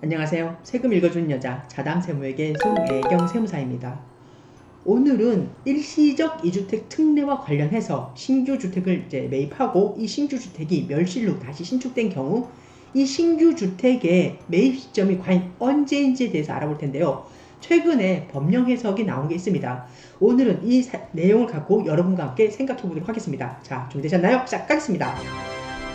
안녕하세요. 세금 읽어주는 여자 자담세무에게 송애경 세무사입니다. 오늘은 일시적 이주택 특례와 관련해서 신규 주택을 매입하고 이 신규 주택이 멸실로 다시 신축된 경우 이 신규 주택의 매입 시점이 과연 언제인지에 대해서 알아볼 텐데요. 최근에 법령 해석이 나온 게 있습니다. 오늘은 이 내용을 갖고 여러분과 함께 생각해 보도록 하겠습니다. 자, 준비되셨나요? 시작하겠습니다.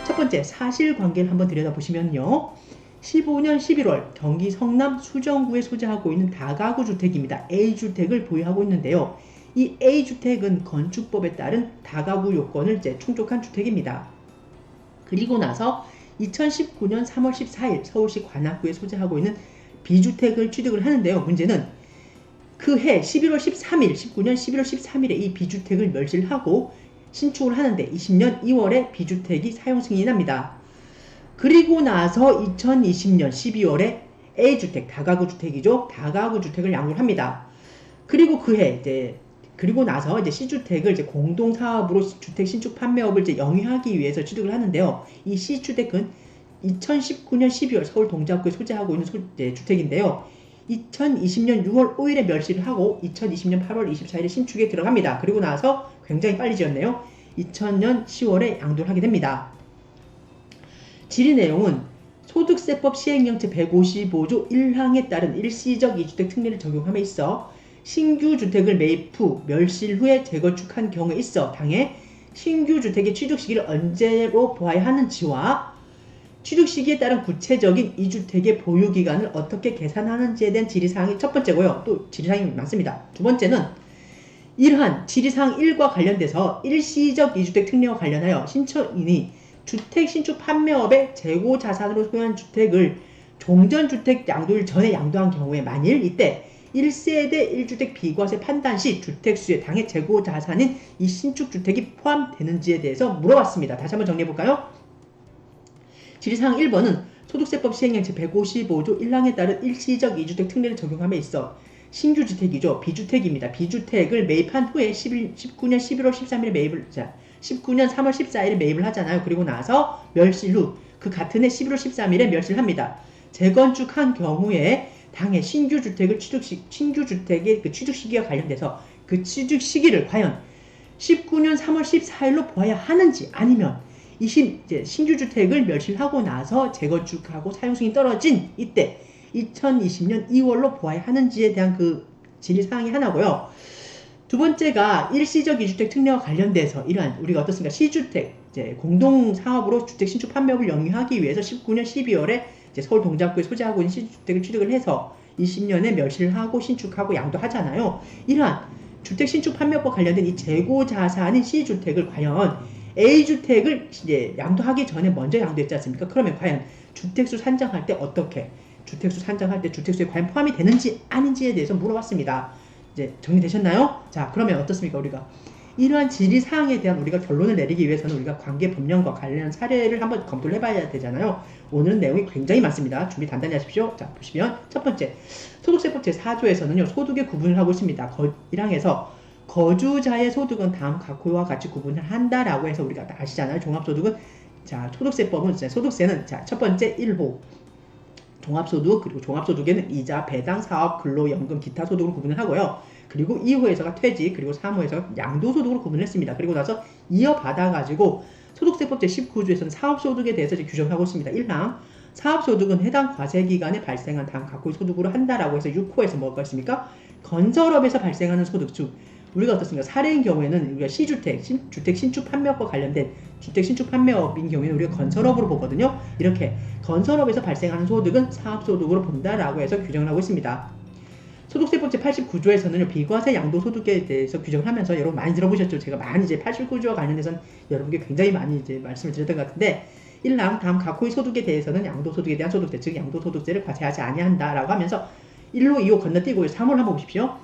첫 번째, 사실관계를 한번 들여다보시면요. 15년 11월 경기 성남 수정구에 소재하고 있는 다가구 주택입니다. A주택을 보유하고 있는데요. 이 A주택은 건축법에 따른 다가구 요건을 충족한 주택입니다. 그리고 나서 2019년 3월 14일 서울시 관악구에 소재하고 있는 B주택을 취득을 하는데요. 문제는 그해 11월 13일, 19년 11월 13일에 이 B주택을 멸실하고 신축을 하는데 20년 2월에 B주택이 사용 승인이 납니다. 그리고 나서 2020년 12월에 A주택, 다가구 주택이죠. 다가구 주택을 양도를 합니다. 그리고 그리고 나서 C주택을 공동사업으로 주택 신축 판매업을 영위하기 위해서 취득을 하는데요. 이 C주택은 2019년 12월 서울 동작구에 소재하고 있는 주택인데요. 2020년 6월 5일에 멸실을 하고 2020년 8월 24일에 신축에 들어갑니다. 그리고 나서 굉장히 빨리 지었네요. 2000년 10월에 양도를 하게 됩니다. 질의 내용은 소득세법 시행령 제155조 1항에 따른 일시적 이주택 특례를 적용함에 있어 신규 주택을 매입 후 멸실 후에 재건축한 경우에 있어 당해 신규 주택의 취득 시기를 언제로 보아야 하는지와 취득 시기에 따른 구체적인 이주택의 보유 기간을 어떻게 계산하는지에 대한 질의사항이 첫 번째고요. 또 질의사항이 많습니다. 두 번째는 이러한 질의사항 1과 관련돼서 일시적 이주택 특례와 관련하여 신청인이 주택 신축 판매업의 재고 자산으로 소유한 주택을 종전주택 양도일 전에 양도한 경우에 만일 이때 1세대 1주택 비과세 판단 시 주택수에 당해 재고 자산인 이 신축 주택이 포함되는지에 대해서 물어봤습니다. 다시 한번 정리해볼까요? 질의사항 1번은 소득세법 시행령 제155조 1항에 따른 일시적 이주택 특례를 적용함에 있어 신규 주택이죠. B주택입니다. B주택을 매입한 후에 19년 11월 13일에 19년 3월 14일에 매입을 하잖아요. 그리고 나서 멸실 후 그 같은 해 11월 13일에 멸실합니다. 재건축한 경우에 당해 신규 주택의 그 취득 시기와 관련돼서 그 취득 시기를 과연 19년 3월 14일로 보아야 하는지 아니면 신규 주택을 멸실하고 나서 재건축하고 사용승인이 떨어진 이때 2020년 2월로 보아야 하는지에 대한 그 질의사항이 하나고요. 두 번째가 일시적 이주택 특례와 관련돼서 이러한 우리가 어떻습니까? C주택 공동사업으로 주택 신축 판매업을 영위하기 위해서 19년 12월에 서울 동작구에 소재하고 있는 C주택을 취득을 해서 20년에 멸실을 하고 신축하고 양도하잖아요. 이러한 주택 신축 판매업과 관련된 이 재고 자산인 C주택을 과연 A주택을 양도하기 전에 먼저 양도했지 않습니까? 그러면 과연 주택수 산정할 때 어떻게 주택수 산정할 때 주택수에 과연 포함이 되는지 아닌지에 대해서 물어봤습니다. 이제 정리되셨나요? 자, 그러면 어떻습니까? 우리가 이러한 질의사항에 대한 우리가 결론을 내리기 위해서는 우리가 관계 법령과 관련 사례를 한번 검토를 해봐야 되잖아요. 오늘은 내용이 굉장히 많습니다. 준비 단단히 하십시오. 자, 보시면 첫 번째 소득세법 제4조에서는요 소득의 구분을 하고 있습니다. 1항에서 거주자의 소득은 다음 각호와 같이 구분을 한다라고 해서 우리가 다 아시잖아요. 종합소득은 자 소득세법은 소득세는 자 첫 번째 1호 종합소득 그리고 종합소득에는 이자, 배당, 사업, 근로연금, 기타 소득으로 구분을 하고요. 그리고 2호에서가 퇴직, 그리고 3호에서가 양도소득으로 구분을 했습니다. 그리고 나서 이어받아가지고 소득세법 제19조에서는 사업소득에 대해서 규정을 하고 있습니다. 1항 사업소득은 해당 과세기간에 발생한 다음 각호의 소득으로 한다라고 해서 6호에서 뭐가 있습니까? 건설업에서 발생하는 소득 중 우리가 어떻습니까? 사례인 경우에는 우리가 C주택, 주택 신축 판매업과 관련된 주택 신축 판매업인 경우에는 우리가 건설업으로 보거든요. 이렇게 건설업에서 발생하는 소득은 사업소득으로 본다라고 해서 규정을 하고 있습니다. 소득세법 제89조에서는 비과세 양도소득에 대해서 규정을 하면서 여러분 많이 들어보셨죠? 제가 많이 89조와 관련해서는 여러분께 굉장히 많이 말씀을 드렸던 것 같은데 1항 다음 각호의 소득에 대해서는 양도소득에 대한 소득세, 즉 양도소득세를 과세하지 아니한다라고 하면서 1호, 2호 건너뛰고 3호를 한번 보십시오.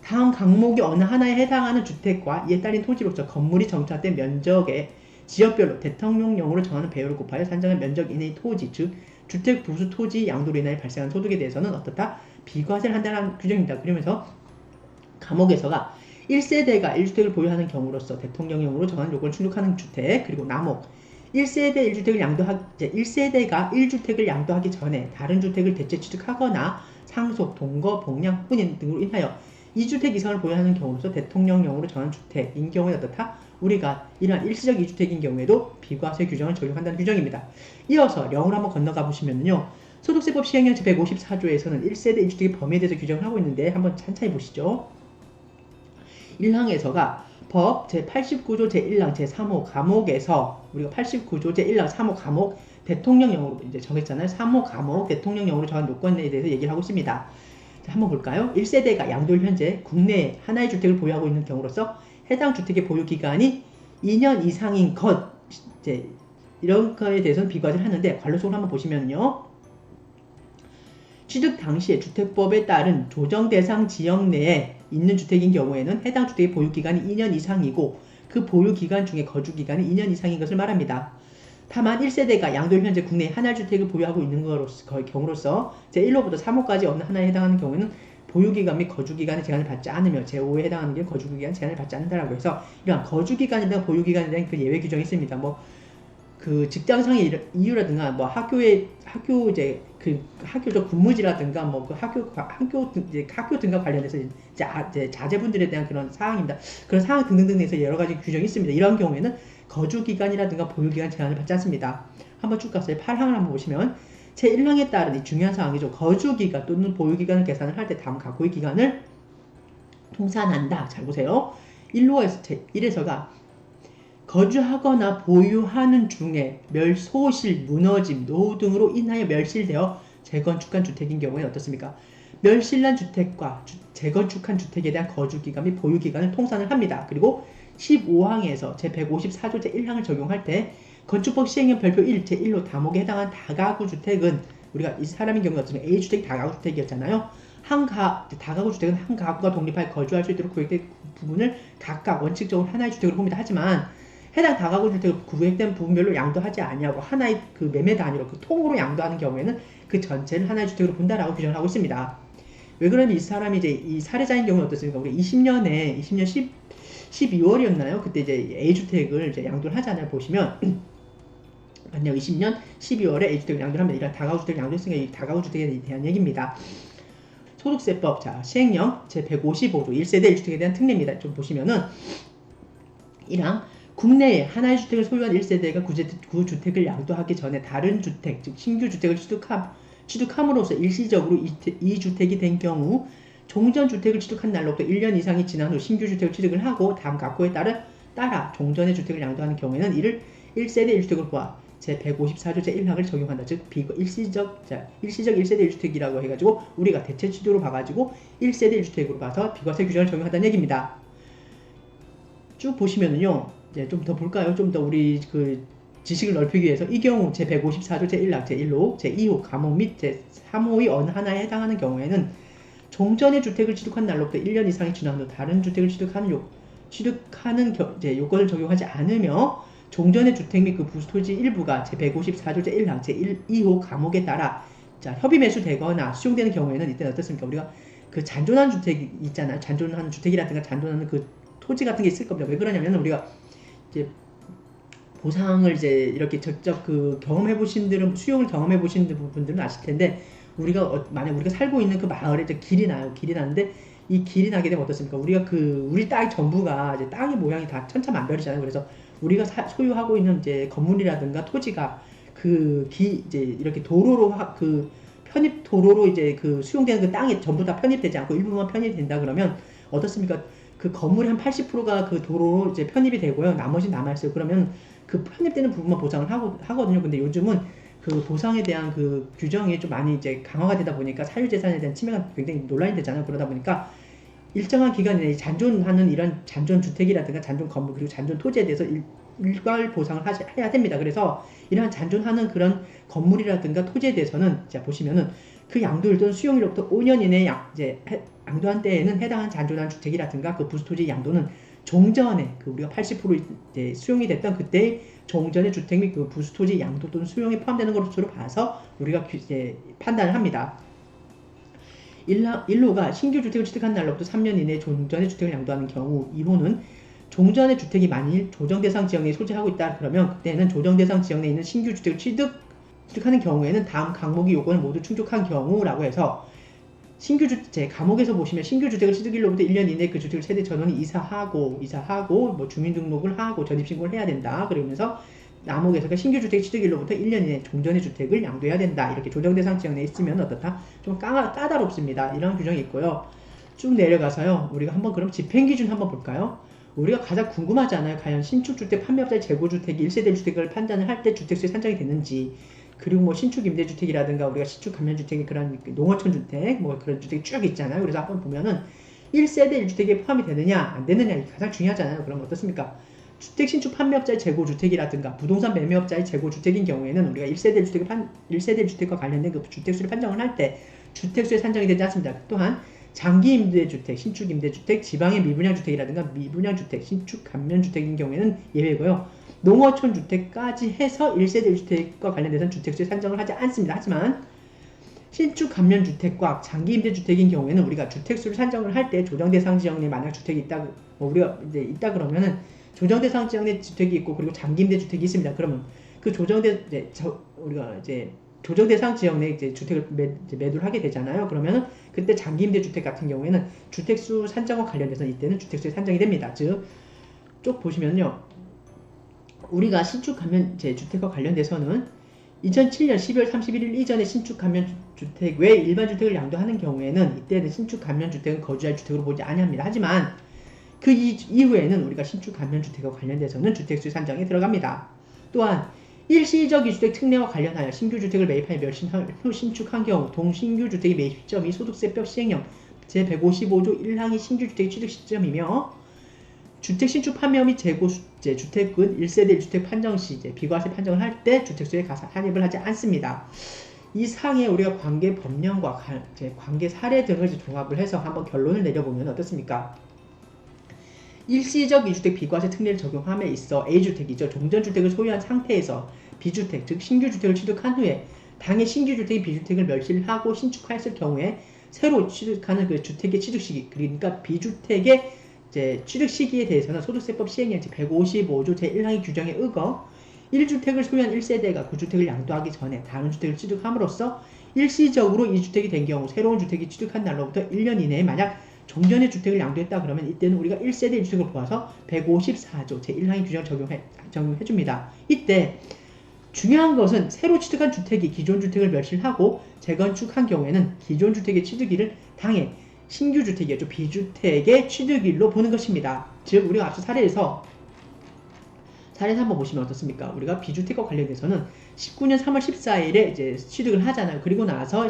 다음 강목이 어느 하나에 해당하는 주택과 이에 따른 토지로서 건물이 정착된 면적의 지역별로 대통령령으로 정하는 배율을 곱하여 산정한 면적 이내의 토지, 즉 주택 부수 토지 양도로 인하여 발생한 소득에 대해서는 어떻다? 비과세를 한다는 규정입니다. 그러면서 감옥에서가 1세대가 1주택을 보유하는 경우로서 대통령령으로 정하는 요건을 충족하는 주택, 그리고 남목 1세대 1주택을 이제 1세대가 1주택을 양도하기 전에 다른 주택을 대체 취득하거나 상속, 동거, 복량, 혼인 등으로 인하여 2주택 이상을 보유하는 경우로서 대통령령으로 정한 주택인 경우에 어떻다? 우리가 이러한 일시적 2주택인 경우에도 비과세 규정을 적용한다는 규정입니다. 이어서 령으로 한번 건너가 보시면요. 소득세법 시행령 제154조에서는 1세대 1주택의 범위에 대해서 규정을 하고 있는데 한번 찬찬히 보시죠. 1항에서가 법 제89조 제1항 제3호 감옥에서 우리가 89조 제1항 3호 감옥 대통령령으로 이제 정했잖아요. 3호 감옥 대통령령으로 정한 요건에 대해서 얘기를 하고 있습니다. 자, 한번 볼까요? 1세대가 양도일 현재 국내에 하나의 주택을 보유하고 있는 경우로서 해당 주택의 보유 기간이 2년 이상인 것 이제 이런 거에 대해서는 비과세를 하는데 관로속으로 한번 보시면요. 취득 당시에 주택법에 따른 조정 대상 지역 내에 있는 주택인 경우에는 해당 주택의 보유 기간이 2년 이상이고 그 보유 기간 중에 거주 기간이 2년 이상인 것을 말합니다. 다만 1세대가 양도일 현재 국내에 하나의 주택을 보유하고 있는 경우로서 제1호부터 3호까지 없는 하나에 해당하는 경우에는 보유기간 및 거주기간의 제한을 받지 않으며 제5호에 해당하는 게 거주기간 제한을 받지 않는다라고 해서 이러한 거주기간이나 보유기간에 대한 그 예외 규정이 있습니다. 뭐 그 직장상의 이유라든가 뭐 학교 이제 그 학교적 근무지라든가 뭐 그 학교 등과 관련해서 이제 자제분들에 대한 그런 사항입니다. 그런 사항 등등등에서 여러 가지 규정이 있습니다. 이런 경우에는 거주기간이라든가 보유기간 제한을 받지 않습니다. 한번 쭉 가서 8항을 한번 보시면 제1항에 따른 이 중요한 사항이죠. 거주기간 또는 보유기간을 계산을 할 때 다음 각호의 기간을 통산한다. 잘 보세요. 1에서가 거주하거나 보유하는 중에 멸소실, 무너짐, 노후 등으로 인하여 멸실되어 재건축한 주택인 경우에 어떻습니까? 멸실난 주택과 재건축한 주택에 대한 거주기간 및 보유기간을 통산을 합니다. 그리고 15항에서 제154조 제1항을 적용할 때 건축법 시행령 별표 1 제1호 다목에 해당한 다가구 주택은 우리가 이 사람인 경우에 어쩌면 A주택이 다가구 주택이었잖아요. 다가구 주택은 한 가구가 독립하여 거주할 수 있도록 구획된 부분을 각각 원칙적으로 하나의 주택으로 봅니다. 하지만 해당 다가구 주택을 구획된 부분별로 양도하지 아니하고 하나의 그 매매 단위로 그 통으로 양도하는 경우에는 그 전체를 하나의 주택으로 본다라고 규정을 하고 있습니다. 왜 그러면 이 사람이 이제 이 사례자인 경우는 어떻습니까? 우리 2020년 12월이었나요? 그때 이제 A주택을 이제 양도를 하잖아요. 보시면 만약 20년 12월에 A주택을 양도를 하면 이런 다가구 주택을 양도했으니까 이 다가구 주택에 대한 얘기입니다. 소득세법 자 시행령 제155조 1세대 1주택에 대한 특례입니다. 좀 보시면은 1항 국내에 하나의 주택을 소유한 1세대가 구주택을 양도하기 전에 다른 주택, 즉 신규 주택을 취득함으로써 일시적으로 이 주택이 된 경우 종전주택을 취득한 날로부터 1년 이상이 지난 후 신규 주택을 취득을 하고 다음 각호에 따라 종전의 주택을 양도하는 경우에는 이를 1세대 1주택으로 보아 제154조 제1항을 적용한다. 즉 일시적 1세대 1주택이라고 해가지고 우리가 대체 취득으로 봐가지고 1세대 1주택으로 봐서 비과세 규정을 적용한다는 얘기입니다. 쭉 보시면은요. 이제 좀 더 볼까요? 좀 더 우리 그 지식을 넓히기 위해서 이 경우 제154조 제1항 제1호 제2호 감옥 및 제3호의 어느 하나에 해당하는 경우에는 종전의 주택을 취득한 날로부터 1년 이상이 지난 후 다른 주택을 취득하는 요건을 적용하지 않으며 종전의 주택 및 그 부수토지 일부가 제154조 제1항 제2호 감옥에 따라 협의 매수되거나 수용되는 경우에는 이때는 어떻습니까? 우리가 그 잔존한 주택이 있잖아요. 잔존한 주택이라든가 잔존하는 그 토지 같은 게 있을 겁니다. 왜 그러냐면 우리가 이제 보상을 이제 이렇게 직접 그 수용을 경험해 보신 분들은 아실 텐데 우리가 만약 우리가 살고 있는 그 마을에 이제 길이 나는데 이 길이 나게 되면 어떻습니까? 우리가 우리 땅 전부가 이제 땅의 모양이 다 천차만별이잖아요. 그래서 우리가 소유하고 있는 이제 건물이라든가 토지가 이제 이렇게 도로로 편입 도로로 이제 수용되는 그 땅에 전부 다 편입되지 않고 일부만 편입이 된다 그러면 어떻습니까? 그 건물의 한 80%가 그 도로로 이제 편입이 되고요. 나머지는 남아있어요. 그러면 그 편입되는 부분만 보상을 하거든요. 근데 요즘은 그 보상에 대한 그 규정이 좀 많이 이제 강화가 되다 보니까 사유재산에 대한 침해가 굉장히 논란이 되잖아요. 그러다 보니까 일정한 기간 내에 잔존하는 이런 잔존주택이라든가 잔존 건물 그리고 잔존 토지에 대해서 일괄 보상을 해야 됩니다. 그래서 이러한 잔존하는 그런 건물이라든가 토지에 대해서는 자 보시면은 그 양도일 또는 수용일로부터 5년 이내에 이제 양도한 때에는 해당한 잔존한 주택이라든가 그 부수토지 양도는 종전에 우리가 80% 이제 수용이 됐던 그때의 종전의 주택 및 그 부수토지 양도 또는 수용에 포함되는 것으로 봐서 우리가 이제 판단을 합니다. 1호가 신규 주택을 취득한 날로부터 3년 이내에 종전의 주택을 양도하는 경우 2호는 종전의 주택이 만일 조정대상 지역 내에 소재하고 있다 그러면 그때는 조정대상 지역 내에 있는 신규 주택을 취득하는 경우에는 다음 항목의 요건을 모두 충족한 경우라고 해서 신규 주택 감옥에서 보시면 신규 주택을 취득일로부터 1년 이내에 그 주택을 세대 전원이 이사하고 뭐 주민등록을 하고 전입신고를 해야 된다. 그러면서 남옥에서 신규 주택 취득일로부터 1년 이내 종전의 주택을 양도해야 된다. 이렇게 조정대상 지역 내에 있으면 어떻다? 좀 까다롭습니다. 이런 규정이 있고요. 쭉 내려가서요. 우리가 한번 그럼 집행기준 한번 볼까요? 우리가 가장 궁금하잖아요. 과연 신축주택 판매업자의 재고주택이 1세대 주택을 판단을 할 때 주택수에 산정이 됐는지, 그리고 뭐 신축 임대주택이라든가 우리가 신축 감면주택의 그런 농어촌 주택 뭐 그런 주택이 쭉 있잖아요. 그래서 한번 보면은 1세대 1주택에 포함이 되느냐 안 되느냐 이게 가장 중요하잖아요. 그럼 어떻습니까? 주택 신축 판매업자의 재고주택이라든가 부동산 매매업자의 재고주택인 경우에는 우리가 1세대 주택과 관련된 그 주택수를 판정을 할 때 주택수에 산정이 되지 않습니다. 또한 장기 임대주택, 신축 임대주택, 지방의 미분양주택이라든가 미분양주택, 신축 감면주택인 경우에는 예외고요. 농어촌 주택까지 해서 1세대 1주택과 관련돼서는 주택수에 산정을 하지 않습니다. 하지만 신축 감면주택과 장기 임대주택인 경우에는 우리가 주택수를 산정을 할 때 조정대상 지역 내에 만약 주택이 있다, 우리가 이제 있다 그러면은 조정대상 지역 내 주택이 있고 그리고 장기 임대주택이 있습니다. 그러면 그 우리가 이제 조정대상 지역 내에 이제 주택을 매도를 하게 되잖아요. 그러면은 그때 장기 임대주택 같은 경우에는 주택수 산정과 관련돼서 이때는 주택수에 산정이 됩니다. 즉, 쭉 보시면요. 우리가 신축 감면 주택과 관련돼서는 2007년 12월 31일 이전에 신축 감면 주택 외 일반 주택을 양도하는 경우에는 이때는 신축 감면 주택은 거주할 주택으로 보지 아니합니다. 하지만 그 이후에는 우리가 신축 감면 주택과 관련돼서는 주택수 산정에 들어갑니다. 또한 일시적 이주택 특례와 관련하여 신규 주택을 매입하여 멸실 후 신축한 경우 동신규 주택의 매입 시점이 소득세법 시행령 제155조 1항이 신규 주택의 취득 시점이며 주택 신축 판매 및 재고 주택은 1세대 1주택 판정 시 비과세 판정을 할 때 주택수에 산입을 하지 않습니다. 이 상에 우리가 관계 법령과 관계 사례 등을 종합을 해서 한번 결론을 내려보면 어떻습니까? 일시적 이주택 비과세 특례를 적용함에 있어 A주택이죠. 종전주택을 소유한 상태에서 B주택, 즉 신규주택을 취득한 후에 당해 신규주택이 B주택을 멸실하고 신축하였을 경우에 새로 취득하는 그 주택의 취득 시기, 그러니까 B주택의 취득 시기에 대해서는 소득세법 시행령 제155조 제1항의 규정에 의거 1주택을 소유한 1세대가 그 주택을 양도하기 전에 다른 주택을 취득함으로써 일시적으로 이 주택이 된 경우 새로운 주택이 취득한 날로부터 1년 이내에 만약 종전의 주택을 양도했다 그러면 이때는 우리가 1세대 1주택을 보아서 154조 제1항의 규정을 적용해줍니다. 이때 중요한 것은 새로 취득한 주택이 기존 주택을 멸실하고 재건축한 경우에는 기존 주택의 취득일을 당해 신규 주택이었죠. B주택의 취득일로 보는 것입니다. 즉 우리가 앞서 사례에서 한번 보시면 어떻습니까? 우리가 B주택과 관련돼서는 19년 3월 14일에 이제 취득을 하잖아요. 그리고 나서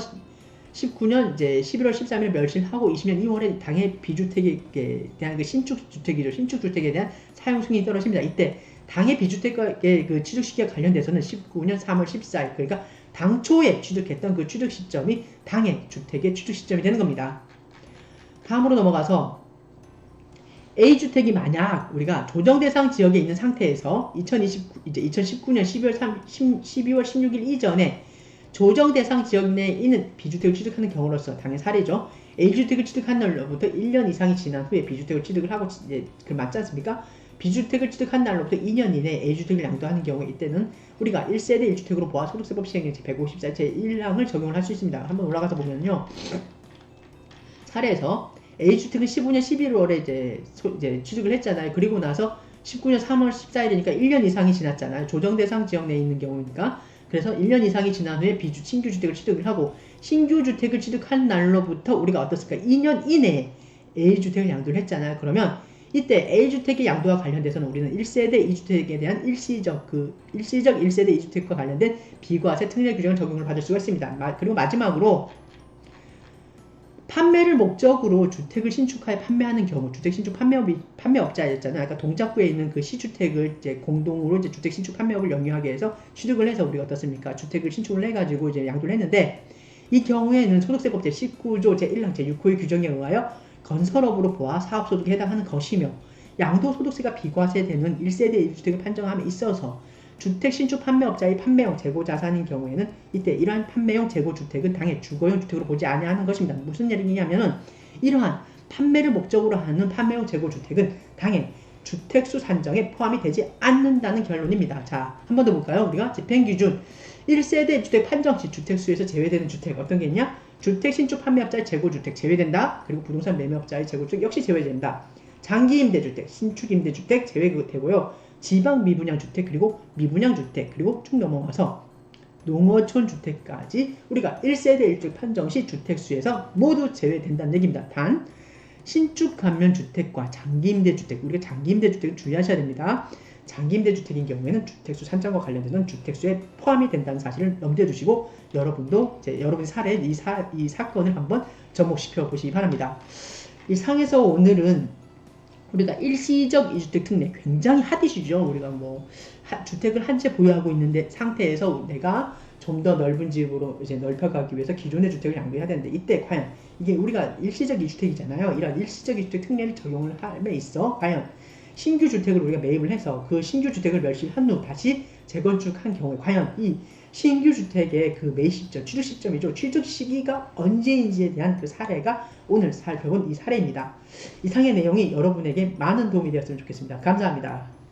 19년 이제 11월 13일 멸실하고 20년 2월에 당해 B주택에 대한 그 신축주택이죠. 신축주택에 대한 사용 승인이 떨어집니다. 이때 당해 B주택의 그 취득 시기와 관련돼서는 19년 3월 14일 그러니까 당초에 취득했던 그 취득 시점이 당해 주택의 취득 시점이 되는 겁니다. 다음으로 넘어가서 A주택이 만약 우리가 조정대상 지역에 있는 상태에서 2019년 12월 16일 이전에 조정대상 지역 내에 있는 B주택을 취득하는 경우로서 당연히 사례죠. A주택을 취득한 날로부터 1년 이상이 지난 후에 B주택을 취득을 하고 그 맞지 않습니까? B주택을 취득한 날로부터 2년 이내에 A주택을 양도하는 경우에 이때는 우리가 1세대 1주택으로 보아 소득세법 시행령 제154 제1항을 적용을 할 수 있습니다. 한번 올라가서 보면요. 사례에서 A주택은 15년 11월에 이제 취득을 했잖아요. 그리고 나서 19년 3월 14일이니까 1년 이상이 지났잖아요. 조정대상 지역 내에 있는 경우니까. 그래서 1년 이상이 지난 후에 신규주택을 취득을 하고 신규주택을 취득한 날로부터 우리가 어떻습니까? 2년 이내에 A주택을 양도를 했잖아요. 그러면 이때 A주택의 양도와 관련돼서는 우리는 1세대 2주택에 대한 일시적 1세대 2주택과 관련된 비과세 특례 규정을 적용을 받을 수가 있습니다. 그리고 마지막으로 판매를 목적으로 주택을 신축하여 판매하는 경우, 주택 신축 판매업자였잖아요. 그러니까 동작구에 있는 그 시주택을 이제 공동으로 이제 주택 신축 판매업을 영위하게 해서 취득을 해서 우리가 어떻습니까? 주택을 신축을 해가지고 이제 양도를 했는데 이 경우에는 소득세법 제19조 제1항 제6호의 규정에 의하여 건설업으로 보아 사업소득에 해당하는 것이며 양도소득세가 비과세되는 1세대 1주택을 판정함에 있어서 주택 신축 판매업자의 판매용 재고자산인 경우에는 이때 이러한 판매용 재고주택은 당해 주거용 주택으로 보지 아니하는 것입니다. 무슨 얘기냐면은 이러한 판매를 목적으로 하는 판매용 재고주택은 당해 주택수 산정에 포함이 되지 않는다는 결론입니다. 자, 한 번 더 볼까요? 우리가 집행기준 1세대 1주택 판정 시 주택수에서 제외되는 주택 어떤 게 있냐? 주택 신축 판매업자의 재고주택 제외된다. 그리고 부동산 매매업자의 재고주택 역시 제외된다. 장기임대주택, 신축임대주택 제외되고요. 지방 미분양주택 그리고 미분양주택 그리고 쭉 넘어가서 농어촌 주택까지 우리가 1세대 1주택 판정 시 주택수에서 모두 제외된다는 얘기입니다. 단 신축 감면주택과 장기임대주택, 우리가 장기임대주택을 주의하셔야 됩니다. 장기임대주택인 경우에는 주택수 산정과 관련되는 주택수에 포함이 된다는 사실을 염두에 두시고 여러분도 여러분의 사례 이 사건을 한번 접목시켜 보시기 바랍니다. 이 상에서 오늘은 우리가 일시적 이주택 특례 굉장히 핫이시죠. 우리가 뭐 주택을 한 채 보유하고 있는데 상태에서 내가 좀 더 넓은 집으로 이제 넓혀가기 위해서 기존의 주택을 양도해야 되는데 이때 과연 이게 우리가 일시적 이주택이잖아요. 이런 일시적 이주택 특례를 적용을 함에 있어 과연 신규 주택을 우리가 매입을 해서 그 신규 주택을 멸실한 후 다시 재건축한 경우에 과연 이 신규 주택의 그 매입 시점, 취득 시점이죠. 취득 시기가 언제인지에 대한 그 사례가 오늘 살펴본 이 사례입니다. 이상의 내용이 여러분에게 많은 도움이 되었으면 좋겠습니다. 감사합니다.